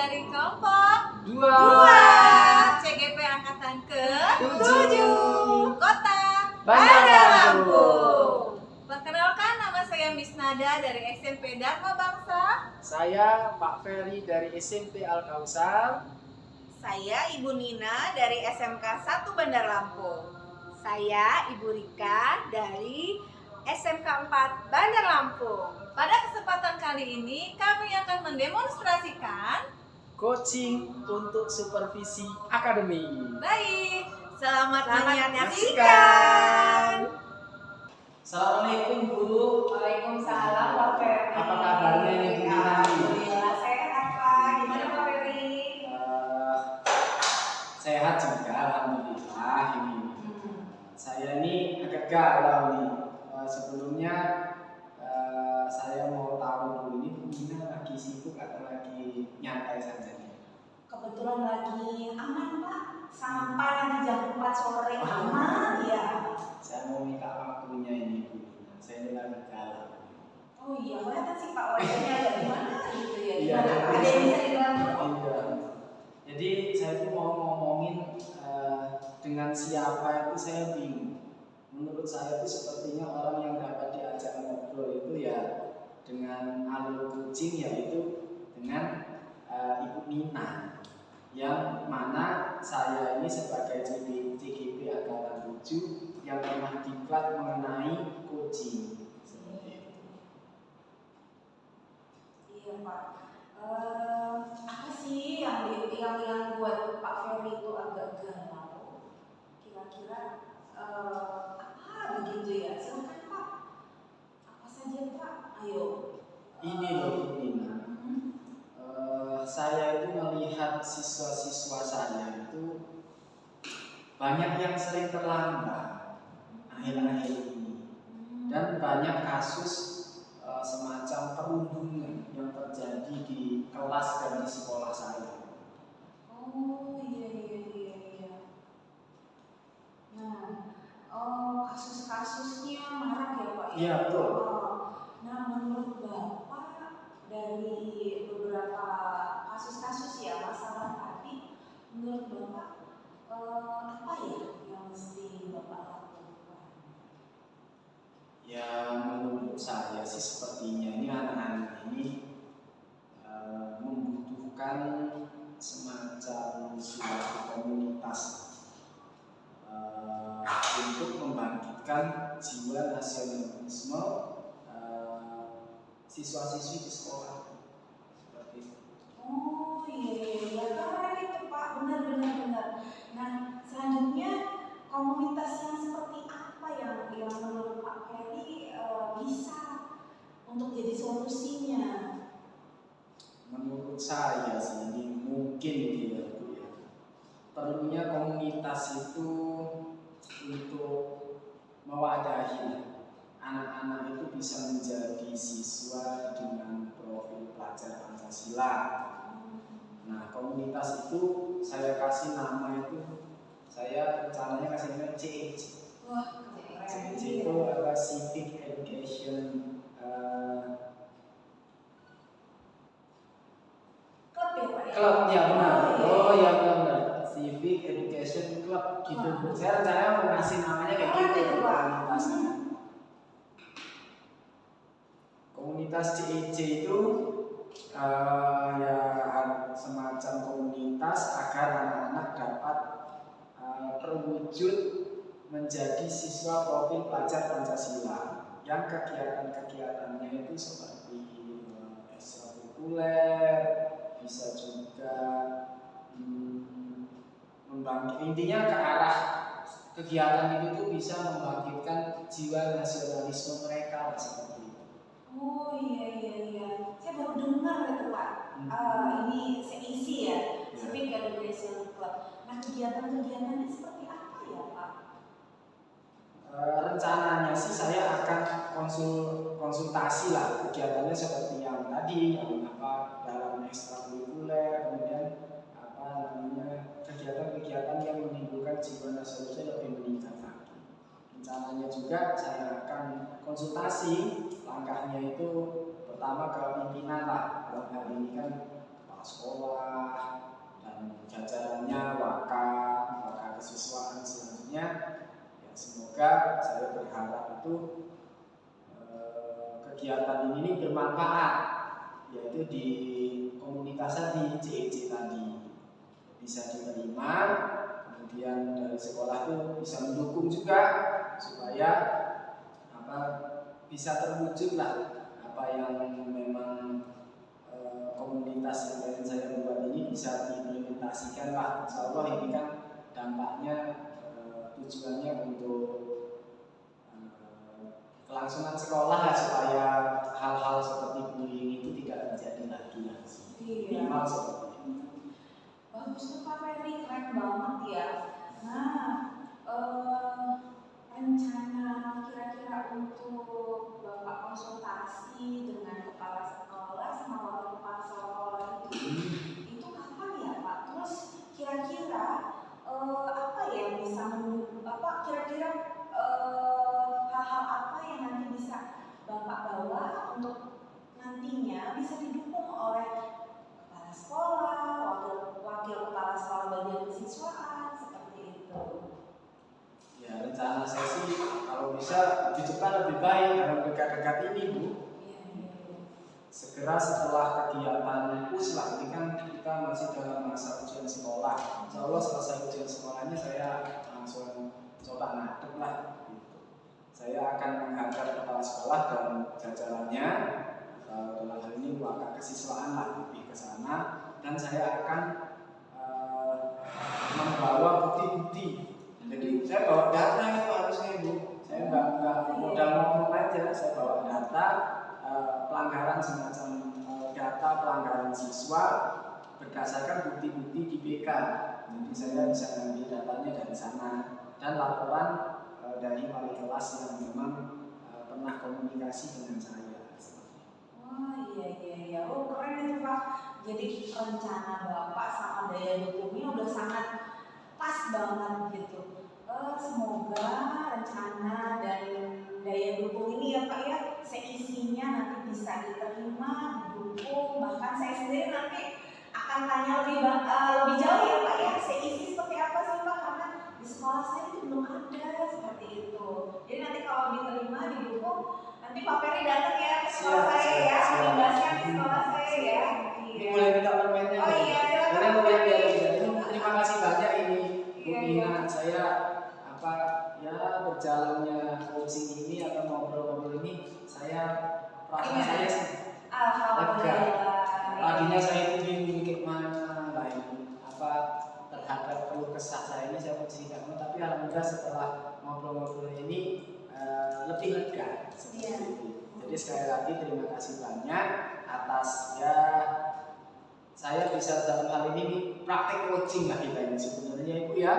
dari kelompok Dua CGP Angkatan ke-7 Kota Bandar Bandar Lampung. Lampung. Perkenalkan, nama saya Miss Nada dari SMP Dharma Bangsa. Saya Pak Ferry dari SMP Al Kausar. Saya Ibu Nina dari SMK 1 Bandar Lampung. Saya Ibu Rika dari SMK 4 Bandar Lampung. Pada kesempatan kali ini kami akan mendemonstrasikan Coaching untuk supervisi akademik. baik. Selamat menyaksikan. menyaksikan. Assalamualaikum Bu. Waalaikumsalam Pak Ferry. Apa kabarnya ini Bu Nina? Alhamdulillah sehat Pak. Gimana Pak Ferry? Sehat juga, alhamdulillah ini. Saya ini agak galau nih. Sebelumnya saya mau tahu dulu ini Bu Nina lagi sibuk atau lagi nyantai saja nih? Kebetulan lagi aman Pak. Sampai nanti jam 4 sore aman ya. Saya mau minta waktunya ini Bu Nina. Saya ini lagi galau. Oh iya, kelihatan sih Pak wajahnya agak gimana gitu ya. Iya, Gimana? jadi- Ada yang bisa dibantu? Iya. Jadi saya tuh mau ngomongin dengan siapa itu saya bingung. Menurut saya itu sepertinya orang yang dapat diajak ngobrol itu ya dengan alur kucing, yaitu dengan Ibu Nina, yang mana saya ini sebagai CGP Angkatan 7 yang pernah diklat mengenai coaching. Seperti itu. Iya Pak. Apa sih yang buat Pak Ferry itu agak galau? Kira-kira apa begitu ya? Silakan Pak. Apa saja Pak? Ayo. Ini loh Bu Nina. Saya itu melihat siswa-siswa saya itu banyak yang sering terlambat akhir-akhir ini, dan banyak kasus semacam perundungan yang terjadi di kelas dan di sekolah saya. Oh iya. Nah, kasus-kasusnya marak ya Pak? Ya? Iya betul. Nah, menurut Bapak dari beberapa kasus-kasus ya masalah tadi, menurut Bapak apa ya yang mesti Bapak lakukan? Ya menurut saya sih sepertinya ini anak-anak ini membutuhkan semacam suatu komunitas untuk membangkitkan jiwa nasionalisme siswa-siswi di sekolah. Seperti itu. Oh iya, keren itu Pak, benar. Nah, selanjutnya komunitas yang seperti apa yang menurut Pak Ferry bisa untuk jadi solusinya? Menurut saya sih ini mungkin ya Bu ya. Perlunya komunitas itu untuk mewadahi anak-anak itu bisa menjadi siswa dengan profil pelajar Pancasila. Nah, komunitas itu saya kasih nama itu, saya rencananya kasih nama CEC. Wah, CEC keren. itu adalah Civic Education Klub ya Pak? Club, ya benar. iya. Oh ya benar. Civic Education Club gitu. Saya rencananya mau ngasih namanya kayak Keren gitu itu, Pak. komunitasnya. Komunitas CEC itu ya semacam komunitas agar anak-anak dapat terwujud menjadi siswa profil pelajar Pancasila, yang kegiatan-kegiatannya itu seperti ekstrakurikuler, bisa juga intinya ke arah kegiatan itu tuh bisa membangkitkan jiwa nasionalisme mereka seperti itu. Oh iya. Saya baru dengar itu Pak. Ini CEC ya, Civic Education Club. Nah, kegiatan-kegiatannya seperti apa ya Pak? Rencananya sih saya akan konsultasi lah kegiatannya seperti yang tadi, yang apa dalam ekstrakurikuler, kemudian apa namanya kegiatan-kegiatan yang menimbulkan jiwa nasionalisme lebih meningkat lagi. Rencananya juga saya akan konsultasi, langkahnya itu pertama ke pimpinan lah, dalam hal ini kan kepala sekolah, bermanfaat, yaitu di komunitas di CEC tadi bisa diterima, kemudian dari sekolah itu bisa mendukung juga supaya apa bisa terwujud lah apa yang memang komunitas yang pengen saya buat ini bisa diimplementasikan lah. Insya Allah ini kan dampaknya tujuannya untuk kelangsungan sekolah supaya hal-hal seperti bullying itu tidak terjadi lagi lah. Minimal seperti itu. Bagus tuh Kak Ferry, keren banget ya. Nah, rencana kira-kira untuk Bapak konsultasi dengan kepala sekolah sama wakil kepala sekolah itu kapan ya Pak? Terus kira-kira apa yang bisa kira-kira hal-hal apa yang nanti bisa Bapak bawa untuk nantinya bisa didukung oleh kepala sekolah, wakil kepala sekolah bagian kesiswaan seperti itu. Ya, rencana saya sih kalau bisa lebih cepat lebih baik dalam dekat-dekat ini Bu. Segera setelah kegiatan PUS lah, ini kan kita masih dalam masa ujian sekolah. Insya Allah selesai ujian sekolahnya saya langsung coba ngadep lah. Gitu. Saya akan menghadap kepala sekolah dan jajarannya dalam hal ini wakil kesiswaan lah lebih ke sana, dan saya akan membawa bukti-bukti. Jadi saya bawa data itu harusnya Bu. Saya nggak modal ngomong aja, saya bawa data pelanggaran semacam data pelanggaran siswa berdasarkan bukti-bukti di BK. Jadi saya bisa ngambil datanya dari sana dan laporan dari wali kelas yang memang pernah komunikasi dengan saya. Wah iya. Oh keren itu Pak. Jadi rencana Bapak sama daya dukungnya udah sangat pas banget gitu. Semoga rencana dan daya dukung ini ya Pak ya seisinya nanti bisa diterima, didukung, bahkan saya sendiri nanti akan tanya lebih jauh ya Pak ya seisi seperti apa sih Pak, karena di sekolah saya itu belum ada seperti itu. Jadi nanti kalau diterima, didukung, nanti Pak Ferry datang ya ke sekolah saya ya, membahaskan di sekolah saya ya. Ini mulai minta permennya. Oh iya, Terima kasih banyak ini Bu Ina. Saya berjalannya coaching ini atau ngobrol-ngobrol ini, saya perasaan saya sih lega. Tadinya saya itu bingung gimana lah ini terhadap keluh kesah saya ini saya menceritakan, tapi alhamdulillah setelah ngobrol-ngobrol ini lebih lega seperti itu. Jadi sekali lagi terima kasih banyak atas saya bisa dalam hal ini praktek coaching lah kita ini sebenarnya Ibu ya.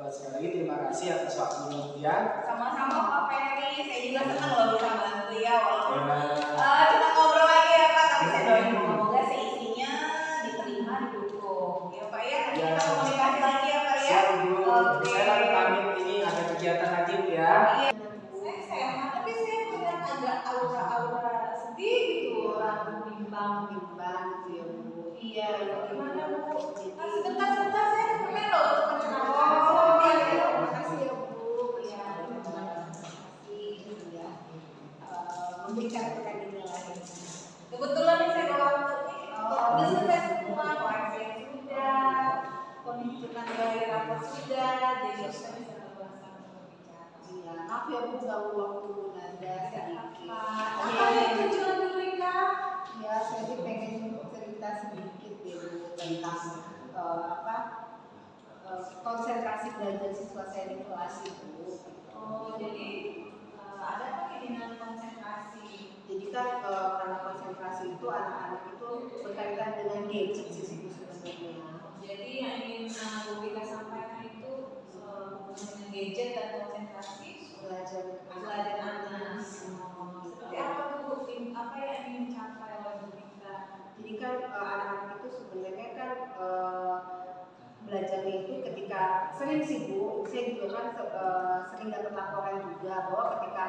Sekali lagi terima kasih atas waktunya ya. Sama-sama Pak Ferry, saya juga senang loh bisa bantu ya walaupun kita ngobrol lagi ya Pak, tapi saya doain semoga seisinya diterima, didukung ya Pak ya. Nanti kita komunikasi lagi ya Pak ya. Siap Bu. Saya lagi pamit, ini ada kegiatan lagi Bu ya. Saya sehat, tapi saya melihat ada aura-aura sedih gitu, ragu bimbang gitu ya Bu. Iya, gimana Bu? Sebentar saya ada permen loh untuk perkenalan. Memberikan pertandingan lain. Kebetulan saya bawa untuk ini, udah selesai semua, koreksi sudah, pembentukan dari rapor sudah, jadi saya bisa berbahasa berbicara. Iya, maaf ya Bu, ganggu waktu Nanda sedikit. Apa yang tujuan dulu Kak? Ya, saya sih pengen cerita sedikit ya Bu tentang konsentrasi belajar siswa saya di kelas itu. Oh, jadi ada apa dengan konsentrasi? Jadi kan karena konsentrasi itu anak-anak itu berkaitan dengan gadget sih sebenarnya. Jadi yang ingin Bu Vika sampaikan itu hubungan gadget dan konsentrasi Belajar anak. Seperti apa Bu? Apa yang ingin dicapai oleh Bu Vika? Jadi kan anak-anak itu sebenarnya kan belajarnya itu ketika sering sih Bu, saya juga kan sering dapat laporan juga bahwa ketika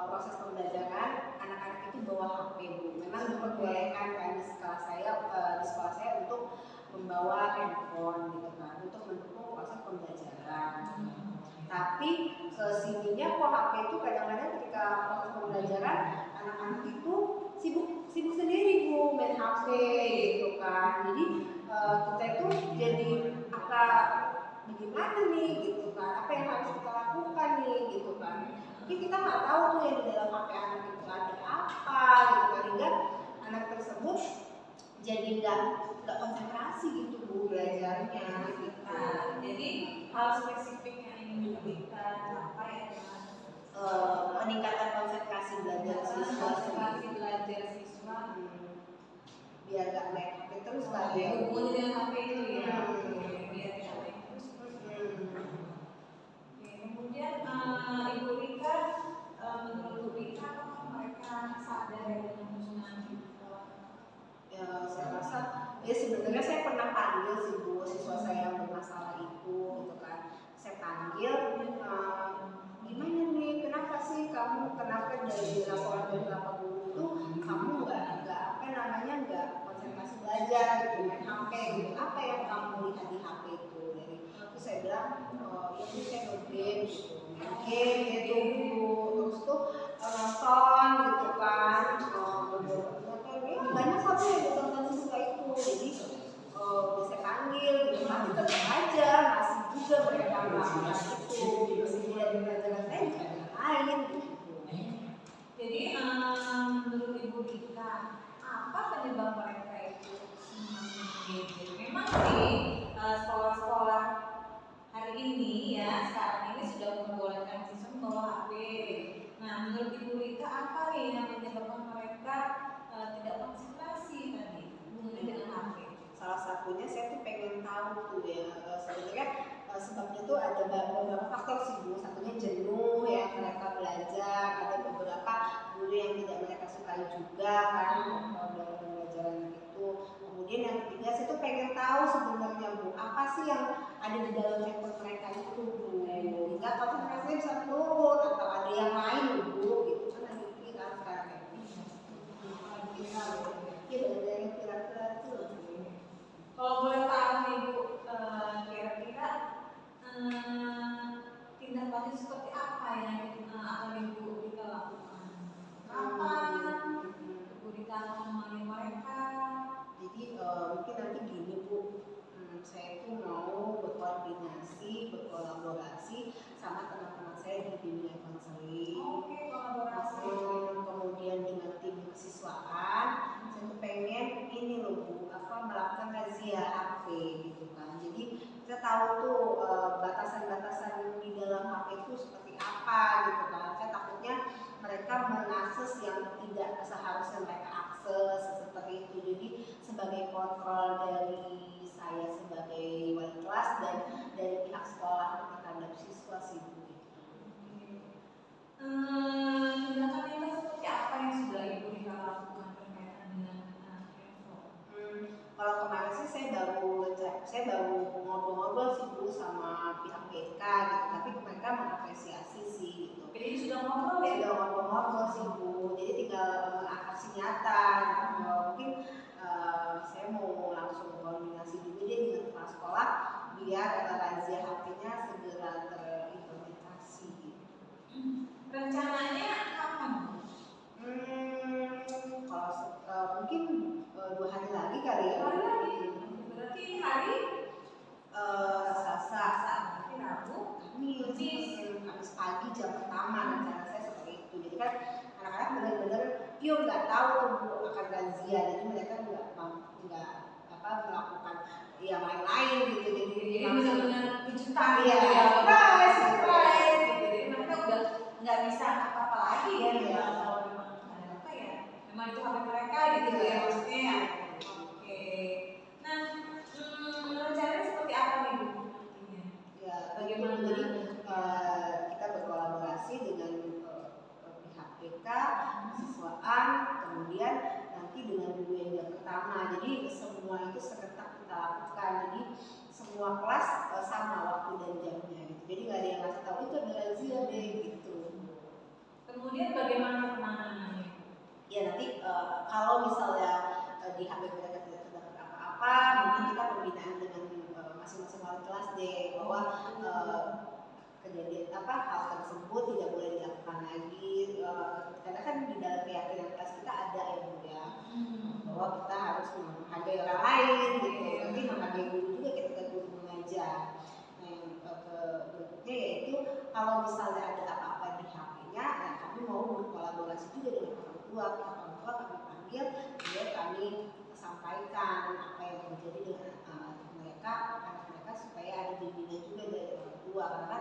proses pembelajaran anak-anak itu bawa HP Bu. Memang diperbolehkan kan di sekolah saya untuk membawa handphone gitu kan untuk mendukung proses pembelajaran. Tapi sininya kok HP itu kadang-kadang ketika proses pembelajaran jadi apa bagaimana nih gitu kan, apa yang harus kita lakukan nih gitu kan. Tapi kita nggak tahu tuh yang di dalam HP anak itu ada apa gitu kan, hingga anak tersebut jadi nggak konsentrasi gitu Bu belajarnya gitu. Nah, jadi hal spesifik yang ingin kita capai adalah Meningkatkan konsentrasi belajar siswa konsentrasi belajar siswa. Biar gak main HP terus lah ya. Hubungannya dengan HP itu ya. Biar tidak main terus. Oke, kemudian Ibu Rika, menurut Ibu Rika apakah mereka sadar dengan penggunaan digital? Ya, saya rasa ya sebenarnya saya pernah panggil sih Bu siswa saya yang bermasalah itu gitu kan. Saya panggil gimana nih, kenapa sih kamu, kenapa dari laporan beberapa guru itu kamu nggak konsentrasi belajar gitu, main HP gitu, apa yang kamu lihat di HP itu. Dari terus saya bilang ya ini saya game gitu, main game gitu Bu, terus tuh nonton gitu kan, nonton ya banyak kok yang ditonton siswa itu. Jadi bisa panggil gitu, tapi tetap aja masih juga mereka melakukan itu, meskipun dari pelajaran saya juga ada lain gitu. Jadi menurut Ibu Rika, apa penyebab mereka itu semakin gadget? Memang sih sekolah-sekolah hari ini ya sekarang ini sudah membolehkan siswa membawa HP. Nah, menurut Ibu Rika apa nih yang menyebabkan mereka tidak konsentrasi tadi hubungannya dengan HP? Salah satunya saya tuh pengen tahu tuh ya, sebenarnya sebabnya tuh ada beberapa faktor sih Bu. Satunya jenuh ya mereka belajar, ada beberapa guru yang tidak mereka sukai juga kan dalam pembelajaran itu. Kemudian yang ketiga saya tuh pengen tahu sebenarnya Bu, apa sih yang ada di dalam handphone mereka itu Bu, hingga konsentrasinya bisa menurun atau ada yang lain Bu gitu kan, lagi viral sekarang ya. Iya benar yang viral tuh. Kalau boleh tahu nih Bu, kira-kira tindak lanjut seperti apa yang akan Ibu Rika lakukan? Kapan Ibu Rika akan memanggil mereka? Jadi mungkin nanti gini Bu, saya itu mau berkoordinasi, berkolaborasi sama teman-teman saya di dunia konseling. Oke, kolaborasi. Kemudian dengan tim kesiswaan, saya tuh pengen ini loh Bu, melakukan razia HP gitu kan. Jadi kita tahu tuh batasan-batasan di dalam HP itu seperti apa gitu kan. Saya takutnya mereka mengakses yang tidak seharusnya mereka akses seperti itu. Jadi sebagai kontrol dari saya sebagai wali kelas dan dari pihak sekolah terhadap siswa sih Bu. Tindakan seperti apa yang sudah Ibu Rika lakukan berkaitan dengan handphone? Kalau kemarin sih saya baru ngobrol-ngobrol sih Bu sama pihak BK gitu, tapi mereka mengapresiasi sih gitu. Jadi sudah ngobrol ya? Sudah ngobrol-ngobrol sih Bu, jadi tinggal aksi nyata. Mungkin saya mau langsung koordinasi dulu deh dengan kepala sekolah biar razia HP-nya segera terimplementasi gitu. Rencananya kapan? Kalau mungkin 2 hari lagi kali ya. Hari lagi? Berarti ini hari Selasa, berarti Rabu, Kamis pagi jam pertama rencana saya seperti itu. Jadi kan anak-anak benar-benar pure nggak tahu tuh Bu akan razia, jadi mereka nggak melakukan yang lain-lain gitu. jadi benar-benar kejutan Iya, gitu ya. surprise Gitu. Jadi mereka udah nggak bisa apa-apa lagi ya. Iya. Kalau memang ada apa ya, memang itu HP mereka gitu ya maksudnya ya. Oke. Nah, rencananya seperti apa nih Bu nantinya? Ya, Bagaimana? jadi kita berkolaborasi dengan pihak BK, siswaan, kemudian nanti dengan guru yang jam pertama. Jadi semua itu serentak kita lakukan. Jadi semua kelas sama waktu dan jamnya gitu. Jadi nggak ada yang ngasih tahu itu ada razia deh gitu. Kemudian bagaimana penanganannya? Ya nanti kalau misalnya di HP mereka tidak terdapat apa-apa, mungkin kita pembinaan dengan masing-masing wali kelas deh bahwa kejadian hal tersebut tidak boleh dilakukan lagi. Karena kan di dalam keyakinan kelas kita ada ya Bu ya, bahwa kita harus menghargai orang lain gitu. Nanti menghargai guru juga remaja. Nah yang berikutnya yaitu kalau misalnya ada apa-apa di HP-nya, ya kami mau berkolaborasi juga dengan orang tua. Pihak orang tua kami panggil, kemudian kami sampaikan apa yang terjadi dengan mereka, anak mereka supaya ada bimbingan juga dari orang tua. Karena